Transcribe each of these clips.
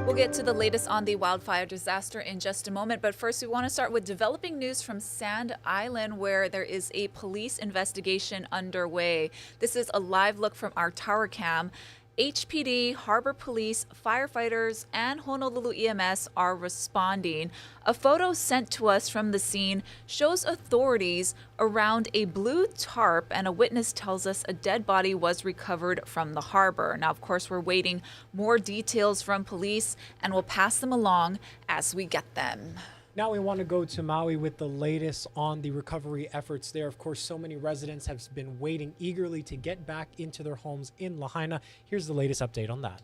We'll get to the latest on the wildfire disaster in just a moment, but first we want to start with developing news from Sand Island, where there is a police investigation underway. This is a live look from our tower cam. HPD, Harbor Police, firefighters, and Honolulu EMS are responding. A photo sent to us from the scene shows authorities around a blue tarp, and a witness tells us a dead body was recovered from the harbor. Now, of course, we're waiting more details from police, and we'll pass them along as we get them. Now we want to go to Maui with the latest on the recovery efforts there. Of course, so many residents have been waiting eagerly to get back into their homes in Lahaina. Here's the latest update on that.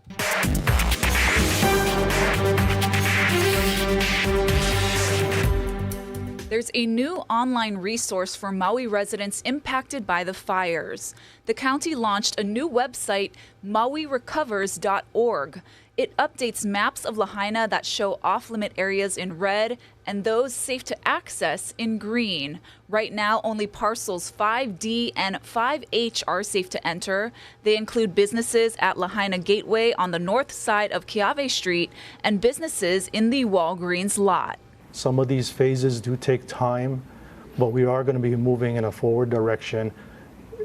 There's a new online resource for Maui residents impacted by the fires. The county launched a new website, Maui Recoversorg. It updates maps of Lahaina that show off-limit areas in red and those safe to access in green. Right now, only parcels 5D and 5H are safe to enter. They include businesses at Lahaina Gateway on the north side of Keawe Street and businesses in the Walgreens lot. Some of these phases do take time, but we are going to be moving in a forward direction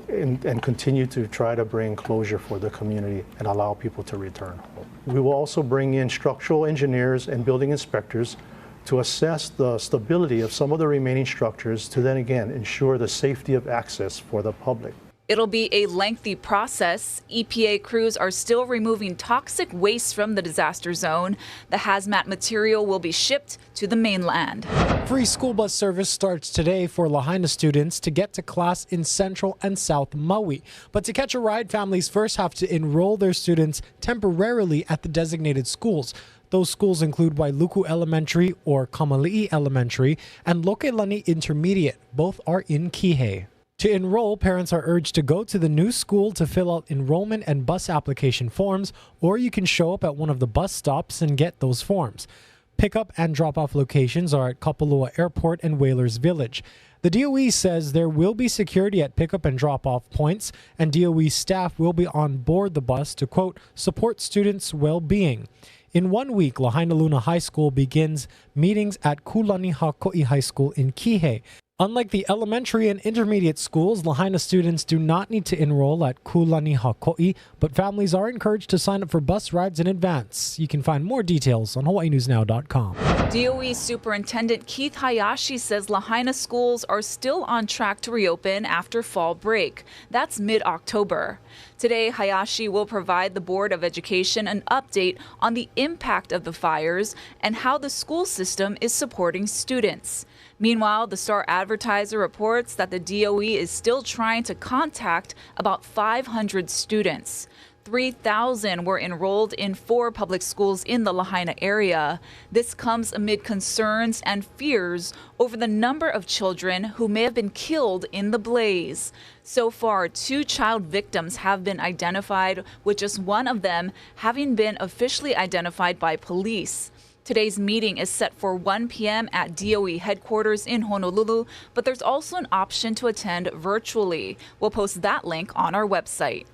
and continue to try to bring closure for the community and allow people to return home. We will also bring in structural engineers and building inspectors to assess the stability of some of the remaining structures to then again ensure the safety of access for the public. It'll be a lengthy process. EPA crews are still removing toxic waste from the disaster zone. The hazmat material will be shipped to the mainland. Free school bus service starts today for Lahaina students to get to class in Central and South Maui. But to catch a ride, families first have to enroll their students temporarily at the designated schools. Those schools include Wailuku Elementary or Kamali'i Elementary and Lokelani Intermediate. Both are in Kihei. To enroll, parents are urged to go to the new school to fill out enrollment and bus application forms, or you can show up at one of the bus stops and get those forms. Pickup and drop-off locations are at Kapalua Airport and Whalers Village. The DOE says there will be security at pickup and drop-off points, and DOE staff will be on board the bus to, quote, support students' well-being. In 1 week, Lahaina Luna High School begins meetings at Kulani Hako'i High School in Kihei. Unlike the elementary and intermediate schools, Lahaina students do not need to enroll at Kulani Hako'i, but families are encouraged to sign up for bus rides in advance. You can find more details on hawaiinewsnow.com. DOE Superintendent Keith Hayashi says Lahaina schools are still on track to reopen after fall break. That's mid-October. Today, Hayashi will provide the Board of Education an update on the impact of the fires and how the school system is supporting students. Meanwhile, the Star Advertiser reports that the DOE is still trying to contact about 500 students. 3,000 were enrolled in 4 public schools in the Lahaina area. This comes amid concerns and fears over the number of children who may have been killed in the blaze. So far, 2 child victims have been identified, with just one of them having been officially identified by police. Today's meeting is set for 1 p.m. at DOE headquarters in Honolulu, but there's also an option to attend virtually. We'll post that link on our website.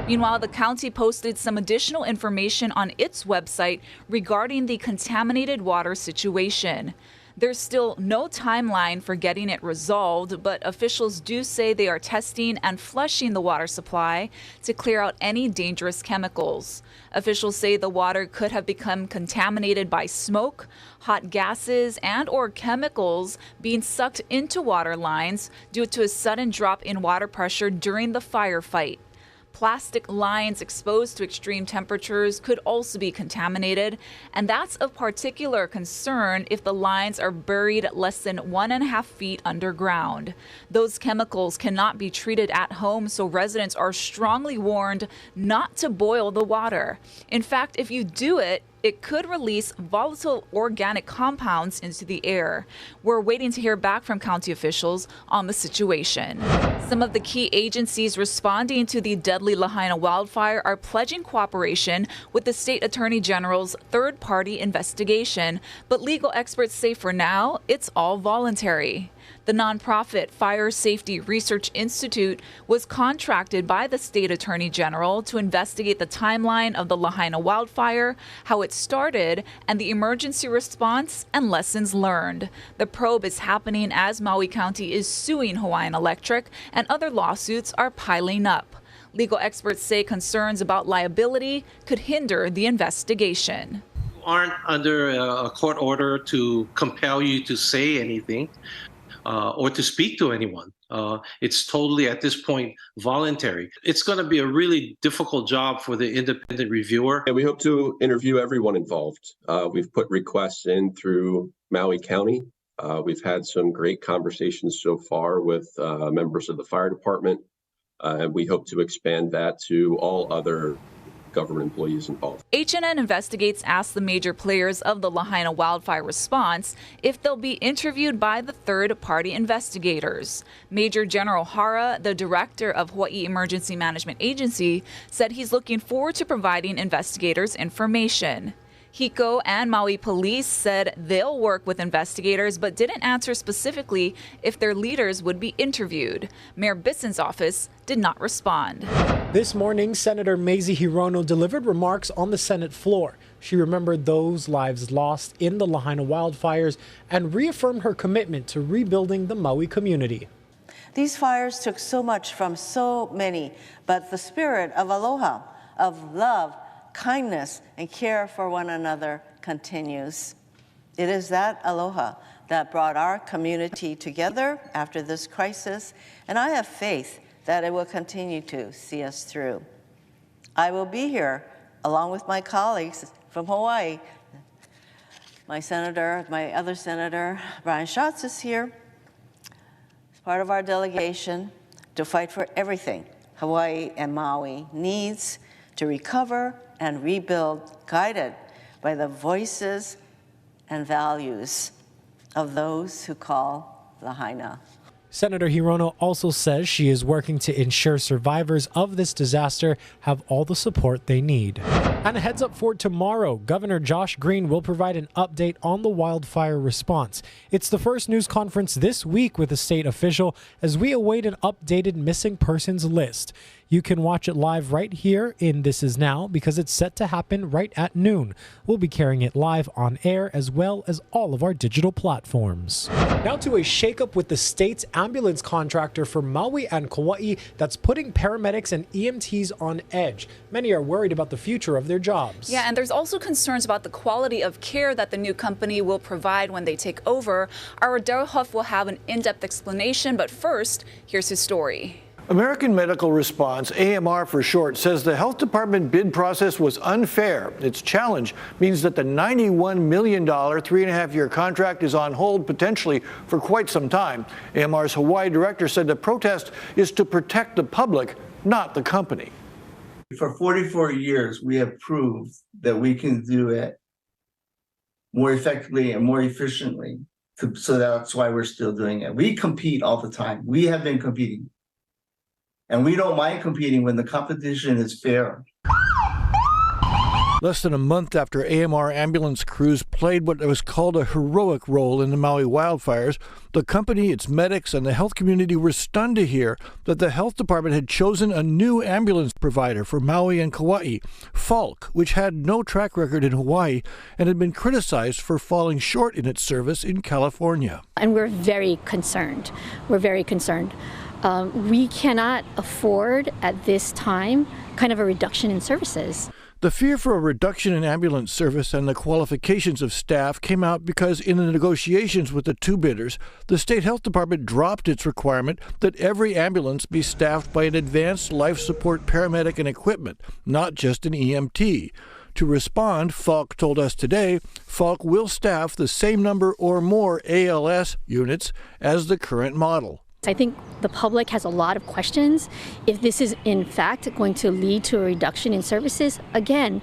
Meanwhile, the county posted some additional information on its website regarding the contaminated water situation. There's still no timeline for getting it resolved, but officials do say they are testing and flushing the water supply to clear out any dangerous chemicals. Officials say the water could have become contaminated by smoke, hot gases, and/or chemicals being sucked into water lines due to a sudden drop in water pressure during the firefight. Plastic lines exposed to extreme temperatures could also be contaminated, and that's of particular concern if the lines are buried less than 1.5 feet underground. Those chemicals cannot be treated at home, so residents are strongly warned not to boil the water. In fact, if you do it, it could release volatile organic compounds into the air. We're waiting to hear back from county officials on the situation. Some of the key agencies responding to the deadly Lahaina wildfire are pledging cooperation with the state attorney general's third-party investigation, but legal experts say for now, it's all voluntary. The nonprofit Fire Safety Research Institute was contracted by the state attorney general to investigate the timeline of the Lahaina wildfire, how it started, and the emergency response and lessons learned. The probe is happening as Maui County is suing Hawaiian Electric, and other lawsuits are piling up. Legal experts say concerns about liability could hinder the investigation. Aren't under a court order to compel you to say anything or to speak to anyone. It's totally, at this point, voluntary. It's going to be a really difficult job for the independent reviewer. And we hope to interview everyone involved. We've put requests in through Maui County. We've had some great conversations so far with members of the fire department. And we hope to expand that to all other government employees involved. HNN Investigates asked the major players of the Lahaina wildfire response if they'll be interviewed by the third-party investigators. Major General Hara, the director of Hawaii Emergency Management Agency, said he's looking forward to providing investigators information. HECO and Maui Police said they'll work with investigators but didn't answer specifically if their leaders would be interviewed. Mayor Bisson's office did not respond. This morning, Senator Mazie Hirono delivered remarks on the Senate floor. She remembered those lives lost in the Lahaina wildfires and reaffirmed her commitment to rebuilding the Maui community. These fires took so much from so many, but the spirit of aloha, of love, kindness, and care for one another continues. It is that aloha that brought our community together after this crisis, and I have faith that it will continue to see us through. I will be here along with my colleagues from Hawaii. My other senator, Brian Schatz, is here as part of our delegation to fight for everything Hawaii and Maui needs to recover and rebuild, guided by the voices and values of those who call Lahaina. Senator Hirono also says she is working to ensure survivors of this disaster have all the support they need. And a heads up for tomorrow, Governor Josh Green will provide an update on the wildfire response. It's the first news conference this week with a state official as we await an updated missing persons list. You can watch it live right here in This Is Now because it's set to happen right at noon. We'll be carrying it live on air as well as all of our digital platforms. Now to a shakeup with the state's ambulance contractor for Maui and Kauai that's putting paramedics and EMTs on edge. Many are worried about the future of their jobs. Yeah, and there's also concerns about the quality of care that the new company will provide when they take over. Our Daryl Huff will have an in-depth explanation, but first, here's his story. American Medical Response, AMR for short, says the health department bid process was unfair. Its challenge means that the $91 million 3.5-year contract is on hold potentially for quite some time. AMR's Hawaii director said the protest is to protect the public, not the company. For 44 years, we have proved that we can do it more effectively and more efficiently. So that's why we're still doing it. We compete all the time. We have been competing. And we don't mind competing when the competition is fair. Less than a month after AMR ambulance crews played what was called a heroic role in the Maui wildfires, the company, its medics, and the health community were stunned to hear that the health department had chosen a new ambulance provider for Maui and Kauai, Falk, which had no track record in Hawaii and had been criticized for falling short in its service in California. And we're very concerned. We cannot afford at this time kind of a reduction in services. The fear for a reduction in ambulance service and the qualifications of staff came out because in the negotiations with the two bidders, the state health department dropped its requirement that every ambulance be staffed by an advanced life support paramedic and equipment, not just an EMT. To respond, Falk told us today, Falk will staff the same number or more ALS units as the current model. I think the public has a lot of questions. If this is in fact going to lead to a reduction in services, again,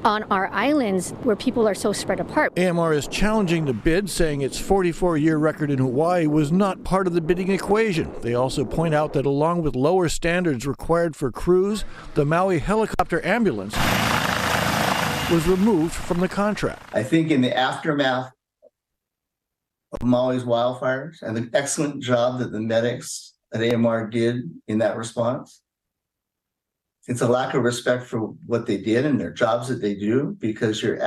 on our islands where people are so spread apart. AMR is challenging the bid, saying its 44-year record in Hawaii was not part of the bidding equation. They also point out that along with lower standards required for crews, the Maui helicopter ambulance was removed from the contract. I think in the aftermath of Maui's wildfires and the excellent job that the medics at AMR did in that response. It's a lack of respect for what they did and their jobs that they do, because you're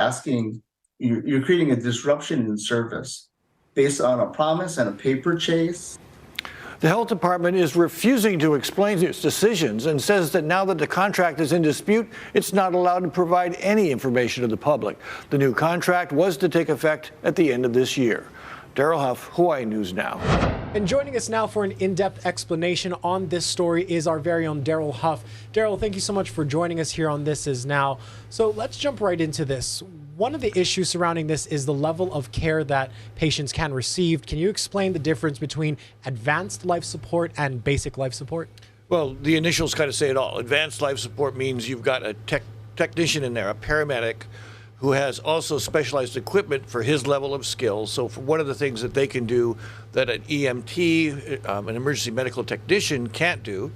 creating a disruption in service based on a promise and a paper chase. The health department is refusing to explain its decisions and says that now that the contract is in dispute, it's not allowed to provide any information to the public. The new contract was to take effect at the end of this year. Daryl Huff, Hawaii News Now. And joining us now for an in-depth explanation on this story is our very own Daryl Huff. Daryl, thank you so much for joining us here on This Is Now. So let's jump right into this. One of the issues surrounding this is the level of care that patients can receive. Can you explain the difference between advanced life support and basic life support? Well, the initials kind of say it all. Advanced life support means you've got a technician in there, a paramedic, who has also specialized equipment for his level of skill. So for one of the things that they can do that an EMT, an emergency medical technician, can't do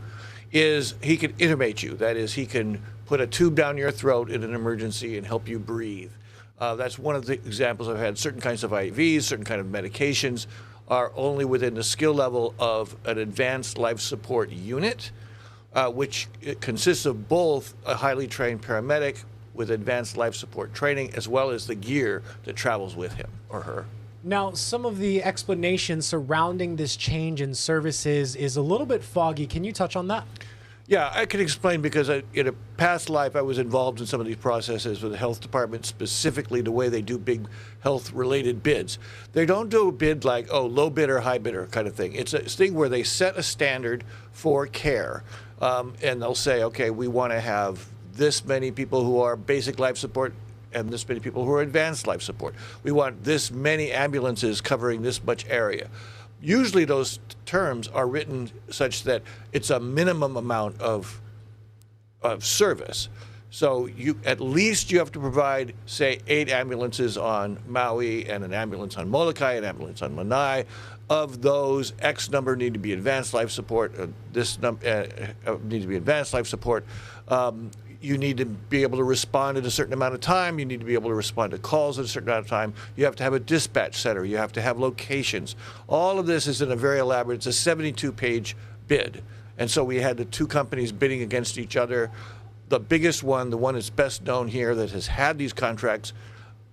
is he can intubate you. That is, he can put a tube down your throat in an emergency and help you breathe. That's one of the examples I've had. Certain kinds of IVs, certain kind of medications are only within the skill level of an advanced life support unit, which consists of both a highly trained paramedic with advanced life support training, as well as the gear that travels with him or her. Now, some of the explanation surrounding this change in services is a little bit foggy. Can you touch on that? Yeah, I can explain because in a past life I was involved in some of these processes with the health department, specifically the way they do big health-related bids. They don't do a bid like, oh, low bidder, high bidder kind of thing. It's a thing where they set a standard for care, and they'll say, okay, we want to have this many people who are basic life support and this many people who are advanced life support. We want this many ambulances covering this much area. Usually those terms are written such that it's a minimum amount of service. So you at least you have to provide, say, 8 ambulances on Maui and an ambulance on Molokai, an ambulance on Lanai. Of those, X number need to be advanced life support. This number need to be advanced life support. You need to be able to respond in a certain amount of time. You need to be able to respond to calls at a certain amount of time. You have to have a dispatch center. You have to have locations. All of this is in a very elaborate, it's a 72-page bid. And so we had the two companies bidding against each other. The biggest one, the one that's best known here that has had these contracts,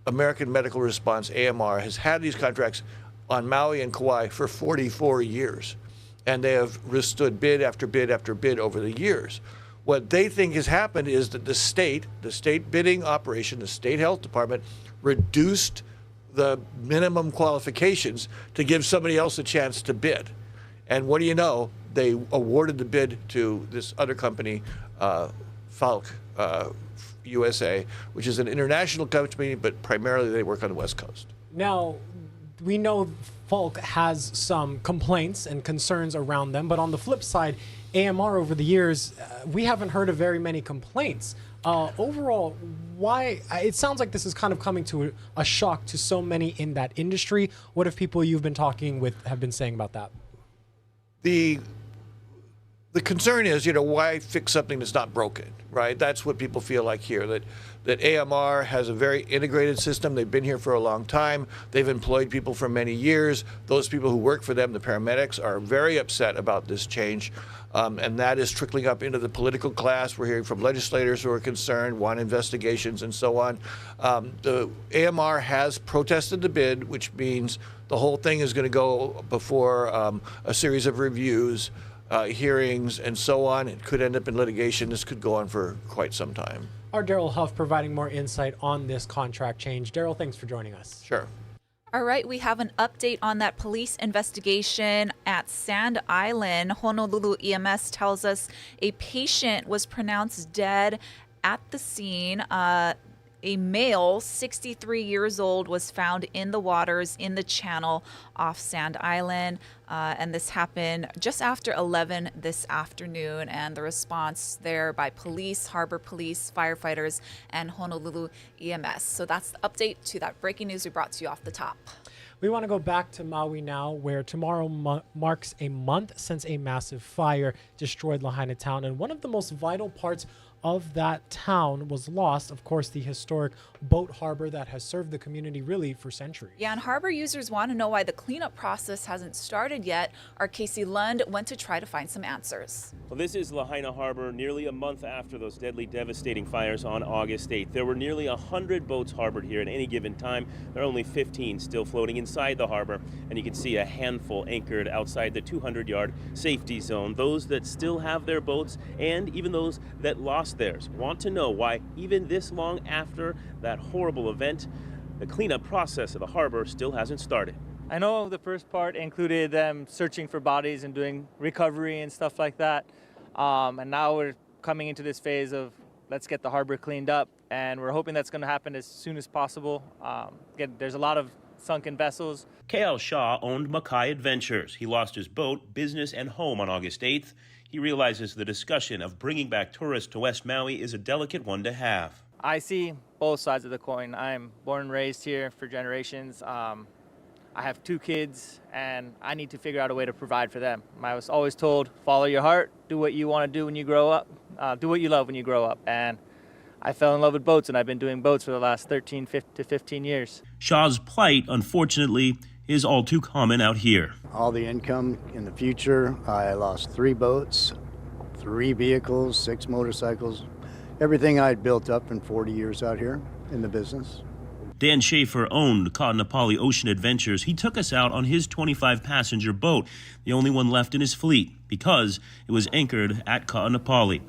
American Medical Response, AMR, has had these contracts on Maui and Kauai for 44 years. And they have withstood bid after bid after bid over the years. What they think has happened is that the state bidding operation, the state health department, reduced the minimum qualifications to give somebody else a chance to bid. And what do you know? They awarded the bid to this other company, Falk USA, which is an international company, but primarily they work on the West Coast. Now, we know Falk has some complaints and concerns around them, but on the flip side, AMR over the years, we haven't heard of very many complaints. Overall, why? It sounds like this is kind of coming to a shock to so many in that industry. What have people you've been talking with have been saying about that? The concern is, why fix something that's not broken, right? That's what people feel like here, that AMR has a very integrated system. They've been here for a long time. They've employed people for many years. Those people who work for them, the paramedics, are very upset about this change. And that is trickling up into the political class. We're hearing from legislators who are concerned, want investigations, and so on. The AMR has protested the bid, which means the whole thing is going to go before a series of reviews, hearings, and so on. It could end up in litigation. This could go on for quite some time. Our Daryl Huff providing more insight on this contract change. Daryl, thanks for joining us. Sure. All right, we have an update on that police investigation at Sand Island. Honolulu EMS tells us a patient was pronounced dead at the scene. A male, 63 years old, was found in the waters in the channel off Sand Island. And this happened just after 11 this afternoon. And the response there by police, harbor police, firefighters, and Honolulu EMS. So that's the update to that breaking news we brought to you off the top. We want to go back to Maui now, where tomorrow marks a month since a massive fire destroyed Lahaina town and one of the most vital parts of that town was lost. Of course, the historic boat harbor that has served the community really for centuries. Yeah, and harbor users want to know why the cleanup process hasn't started yet. Our Casey Lund went to try to find some answers. Well, this is Lahaina Harbor nearly a month after those deadly, devastating fires on August 8th. There were nearly 100 boats harbored here at any given time. There are only 15 still floating inside the harbor, and you can see a handful anchored outside the 200-yard safety zone. Those that still have their boats and even those that lost theirs want to know why, even this long after that horrible event, the cleanup process of the harbor still hasn't started. I know the first part included them searching for bodies and doing recovery and stuff like that. And now we're coming into this phase of let's get the harbor cleaned up, and we're hoping that's going to happen as soon as possible. Again, there's a lot of sunken vessels. K.L. Shaw owned Makai Adventures. He lost his boat, business, and home on August 8th. He realizes the discussion of bringing back tourists to West Maui is a delicate one to have. I see both sides of the coin. I'm born and raised here for generations. I have 2 kids, and I need to figure out a way to provide for them. I was always told, follow your heart, do what you want to do when you grow up, do what you love when you grow up. And I fell in love with boats, and I've been doing boats for the last 13 to 15 years. Shaw's plight, unfortunately, is all too common out here. All the income in the future, I lost 3 boats, 3 vehicles, 6 motorcycles, everything I'd built up in 40 years out here in the business. Dan Schaefer owned Kaanapali Ocean Adventures. He took us out on his 25-passenger boat, the only one left in his fleet, because it was anchored at Kaanapali.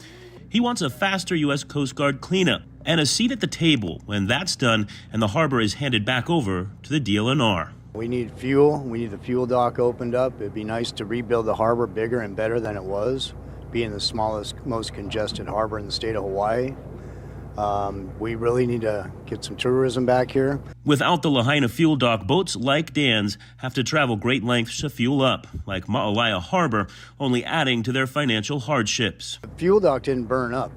He wants a faster U.S. Coast Guard cleanup and a seat at the table when that's done and the harbor is handed back over to the DLNR. We need fuel. We need the fuel dock opened up. It'd be nice to rebuild the harbor bigger and better than it was, being the smallest, most congested harbor in the state of Hawaii. We really need to get some tourism back here. Without the Lahaina fuel dock, boats like Dan's have to travel great lengths to fuel up, like Maui Harbor, only adding to their financial hardships. The fuel dock didn't burn up.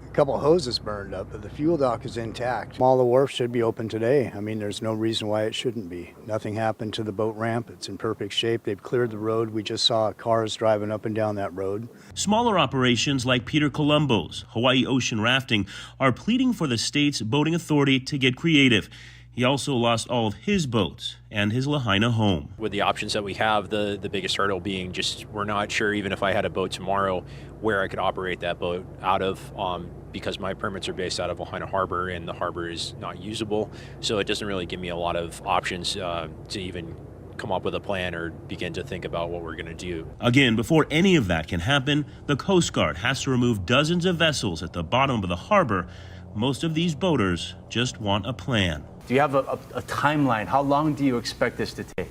A couple hoses burned up, but the fuel dock is intact. All the wharf should be open today. I mean, there's no reason why it shouldn't be. Nothing happened to the boat ramp. It's in perfect shape. They've cleared the road. We just saw cars driving up and down that road. Smaller operations like Peter Colombo's Hawaii Ocean Rafting are pleading for the state's boating authority to get creative. He also lost all of his boats and his Lahaina home. With the options that we have, the biggest hurdle being just we're not sure, even if I had a boat tomorrow, where I could operate that boat out of, because my permits are based out of Lahaina Harbor and the harbor is not usable. So it doesn't really give me a lot of options to even come up with a plan or begin to think about what we're going to do. Again, before any of that can happen, the Coast Guard has to remove dozens of vessels at the bottom of the harbor. Most of these boaters just want a plan. Do you have a timeline? How long do you expect this to take?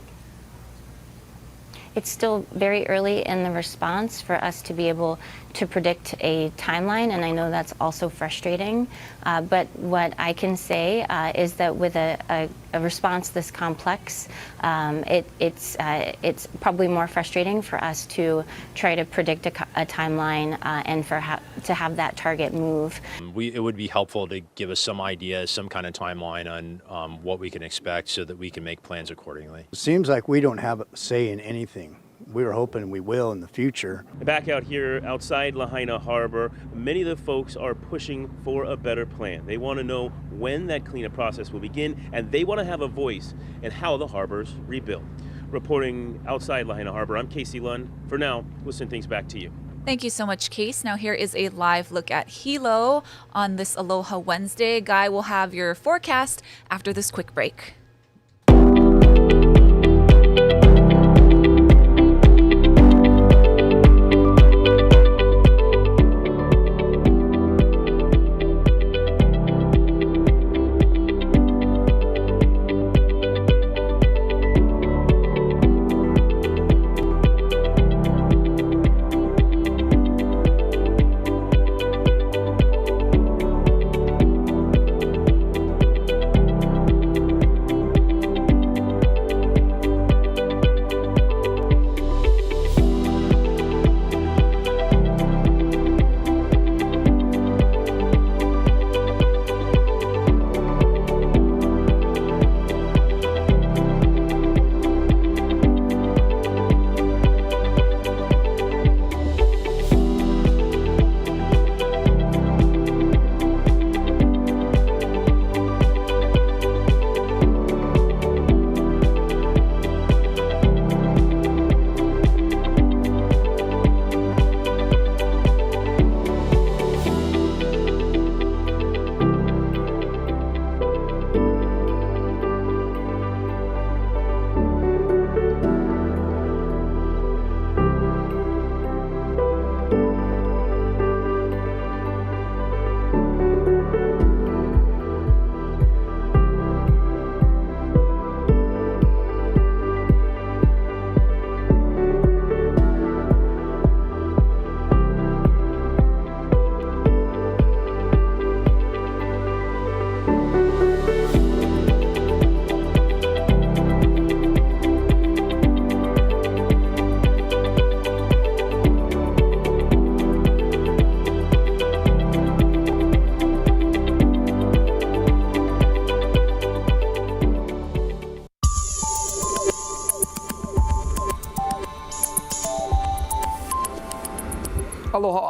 It's still very early in the response for us to be able to predict a timeline, and I know that's also frustrating. But what I can say is that with a response this complex, it's probably more frustrating for us to try to predict a timeline and to have that target move. It would be helpful to give us some idea, some kind of timeline on what we can expect so that we can make plans accordingly. It seems like we don't have a say in anything. We were hoping we will in the future. Back out here outside Lahaina Harbor, many of the folks are pushing for a better plan. They want to know when that cleanup process will begin, and they want to have a voice in how the harbor's rebuilt. Reporting outside Lahaina Harbor, I'm Casey Lund. For now, we'll send things back to you. Thank you so much, Case. Now here is a live look at Hilo on this Aloha Wednesday. Guy will have your forecast after this quick break.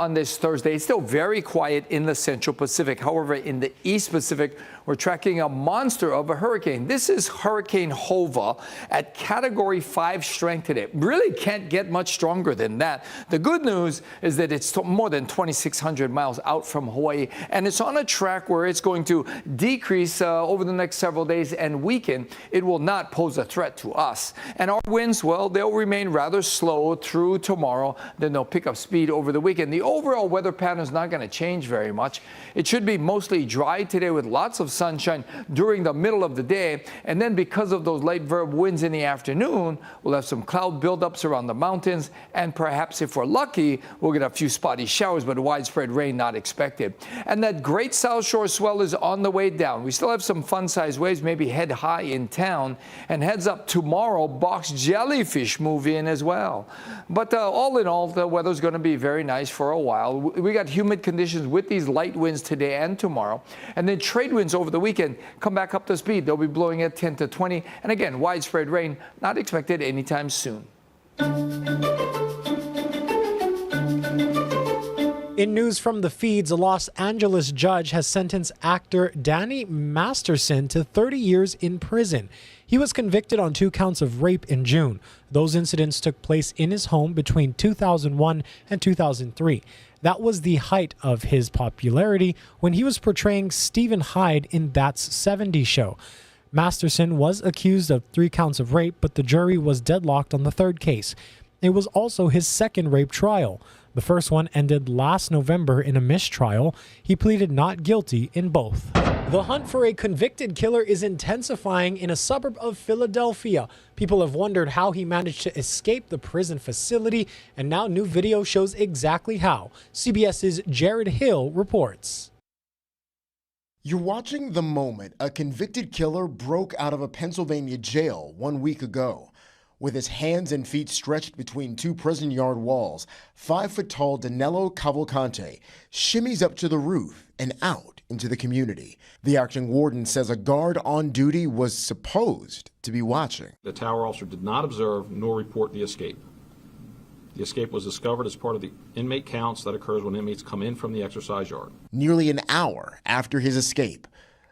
on this Thursday. It's still very quiet in the Central Pacific. However, in the East Pacific, we're tracking a monster of a hurricane. This is Hurricane Hova at Category 5 strength today. Really can't get much stronger than that. The good news is that it's more than 2,600 miles out from Hawaii, and it's on a track where it's going to decrease over the next several days and weaken. It will not pose a threat to us. And our winds, well, they'll remain rather slow through tomorrow. Then they'll pick up speed over the weekend. The overall weather pattern is not going to change very much. It should be mostly dry today with lots of sunshine during the middle of the day. And then because of those light verb winds in the afternoon, we'll have some cloud buildups around the mountains. And perhaps if we're lucky, we'll get a few spotty showers, but widespread rain not expected. And that great South Shore swell is on the way down. We still have some fun-sized waves, maybe head high in town. And heads up tomorrow, box jellyfish move in as well. But all in all, the weather's going to be very nice for a while. We got humid conditions with these light winds today and tomorrow. And then trade winds over the weekend come back up to speed. They'll be blowing at 10 to 20. And again, widespread rain not expected anytime soon. In news from the feeds, a Los Angeles judge has sentenced actor Danny Masterson to 30 years in prison. He was convicted on 2 counts of rape in June. Those incidents took place in his home between 2001 and 2003. That was the height of his popularity when he was portraying Stephen Hyde in That's 70 Show. Masterson was accused of 3 counts of rape, but the jury was deadlocked on the 3rd case. It was also his 2nd rape trial. The first one ended last November in a mistrial. He pleaded not guilty in both. The hunt for a convicted killer is intensifying in a suburb of Philadelphia. People have wondered how he managed to escape the prison facility, and now new video shows exactly how. CBS's Jared Hill reports. You're watching the moment a convicted killer broke out of a Pennsylvania jail 1 week ago. With his hands and feet stretched between 2 prison yard walls, 5-foot-tall Danilo Cavalcante shimmies up to the roof and out into the community. The acting warden says a guard on duty was supposed to be watching. The tower officer did not observe nor report the escape. The escape was discovered as part of the inmate counts that occurs when inmates come in from the exercise yard. Nearly an hour after his escape,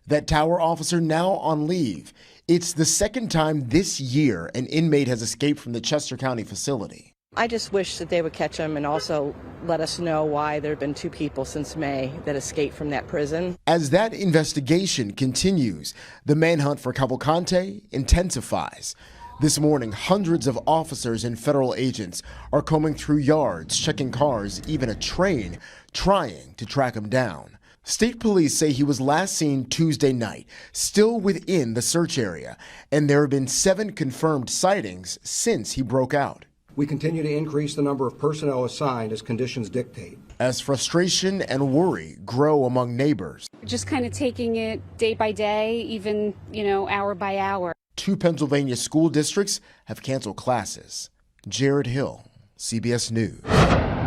that tower officer now on leave. It's the 2nd time this year an inmate has escaped from the Chester County facility. I just wish that they would catch him and also let us know why there have been 2 people since May that escaped from that prison. As that investigation continues, the manhunt for Cavalcante intensifies. This morning, hundreds of officers and federal agents are combing through yards, checking cars, even a train, trying to track him down. State police say he was last seen Tuesday night, still within the search area, and there have been 7 confirmed sightings since he broke out. We continue to increase the number of personnel assigned as conditions dictate. As frustration and worry grow among neighbors. Just kind of taking it day by day, even, hour by hour. 2 Pennsylvania school districts have canceled classes. Jared Hill, CBS News.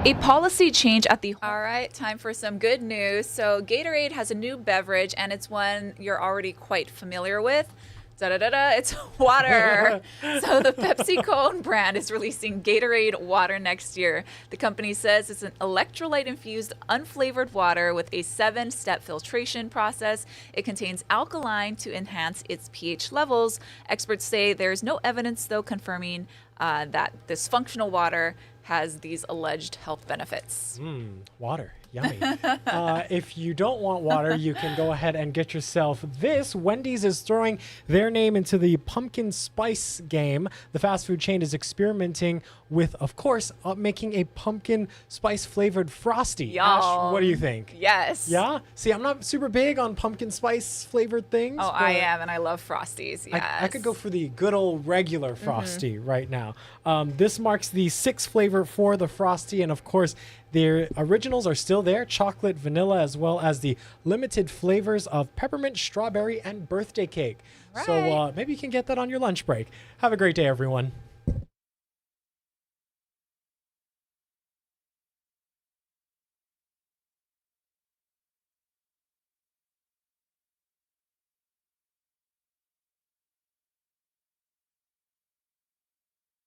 A policy change at the... All right, time for some good news. So Gatorade has a new beverage, and it's one you're already quite familiar with. It's water. So the PepsiCo brand is releasing Gatorade water next year. The company says it's an electrolyte-infused, unflavored water with a 7-step filtration process. It contains alkaline to enhance its pH levels. Experts say there's no evidence, though, confirming that this functional water has these alleged health benefits. Water. Yummy. If you don't want water, you can go ahead and get yourself this. Wendy's is throwing their name into the pumpkin spice game. The fast food chain is experimenting with, of course, making a pumpkin spice flavored Frosty. Yum. Ash, what do you think? Yes. Yeah? See, I'm not super big on pumpkin spice flavored things. Oh, I am, and I love Frosties. Yes. I could go for the good old regular Frosty right now. This marks the 6th flavor for the Frosty, and of course, their originals are still there, chocolate, vanilla, as well as the limited flavors of peppermint, strawberry, and birthday cake. Right. So maybe you can get that on your lunch break. Have a great day, everyone.